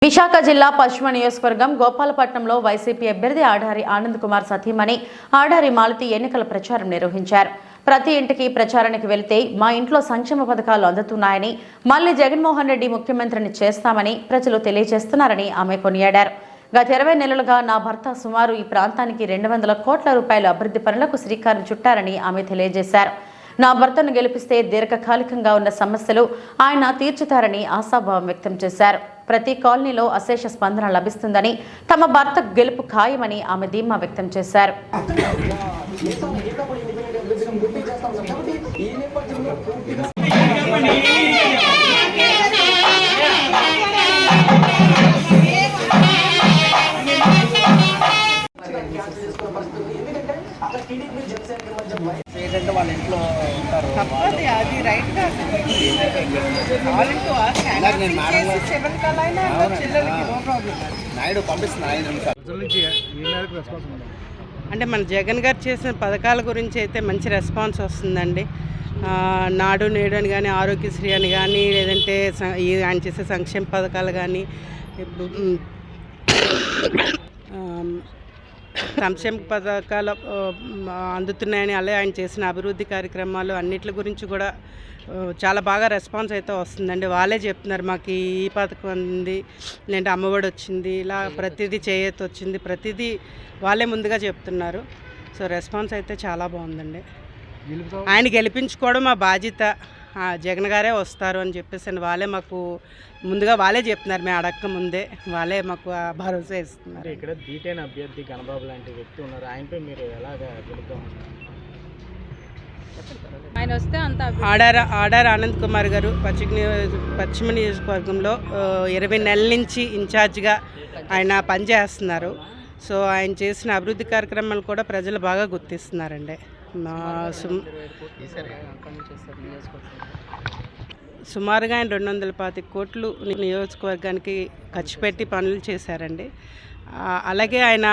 విశాఖ జిల్లా పశ్చిమ నియోజకవర్గం గోపాలపట్నంలో వైసీపీ అభ్యర్థి ఆడారి ఆనంద్ కుమార్ సతీమణి ఆడారి మాలతి ఎన్నికల ప్రచారం నిర్వహించారు. ప్రతి ఇంటికి ప్రచారానికి వెళితే మా ఇంట్లో సంక్షేమ పథకాలు అందుతున్నాయని, మళ్లీ జగన్మోహన్ రెడ్డి ముఖ్యమంత్రిని చేస్తామని ప్రజలు తెలియజేస్తున్నారని ఆమె కొనియాడారు. గత 20 నెలలుగా నా భర్త సుమారు ఈ ప్రాంతానికి 200 కోట్ల రూపాయల అభివృద్ధి పనులకు శ్రీకారం చుట్టారని ఆమె తెలియజేశారు. నా భర్తను గెలిపిస్తే దీర్ఘకాలికంగా ఉన్న సమస్యలు ఆయన తీర్చుతారని ఆశాభావం వ్యక్తం చేశారు. ప్రతి కాలనీలో అశేష స్పందన లభిస్తుందని, తమ భర్త గెలుపు ఖాయమని ఆమె ధీమా వ్యక్తం చేశారు. వాళ్ళ ఇంట్లో ఉంటారు. అది రైట్ నాయుడు పంపిస్తున్నారు. అంటే మన జగన్ గారు చేసిన పథకాల గురించి అయితే మంచి రెస్పాన్స్ వస్తుందండి. నాడు నేడు అని కానీ, ఆరోగ్యశ్రీ అని కానీ, లేదంటే ఆయన చేసే సంక్షేమ పథకాలు కానీ, సంక్షేమ పథకాలు అందుతున్నాయని, అలాగే ఆయన చేసిన అభివృద్ధి కార్యక్రమాలు అన్నిటి గురించి కూడా చాలా బాగా రెస్పాన్స్ అయితే వస్తుందండి. వాళ్ళే చెప్తున్నారు మాకు ఈ పథకం ఉంది, లేదంటే అమ్మఒడి వచ్చింది, ఇలా ప్రతిదీ చేయొచ్చు వచ్చింది, ప్రతిదీ వాళ్ళే ముందుగా చెప్తున్నారు. సో రెస్పాన్స్ అయితే చాలా బాగుందండి. ఆయన గెలిపించుకోవడం మా బాధ్యత, జగన్ గారే వస్తారు అని చెప్పేసి వాళ్ళే మాకు ముందుగా వాళ్ళే చెప్తున్నారు. మేము అడక్క ముందే వాళ్ళే మాకు భరోసా ఇస్తున్నారు. ఇక్కడ దీటైన అభ్యర్థి గణబాబు లాంటి వ్యక్తి ఉన్నారు, ఆయనపై మీరు ఎలాగ గెలుద్దాం? ఆయన వస్తే అంత ఆడారి ఆనంద్ కుమార్ గారు పశ్చిమ నియోజకవర్గంలో 20 నెలల నుంచి ఇన్ఛార్జ్గా ఆయన పనిచేస్తున్నారు. సో ఆయన చేసిన అభివృద్ధి కార్యక్రమాలు కూడా ప్రజలు బాగా గుర్తిస్తున్నారండి. సుమారుగా ఆయన 225 కోట్లు నియోజకవర్గానికి ఖర్చు పెట్టి పనులు చేశారండి. అలాగే ఆయన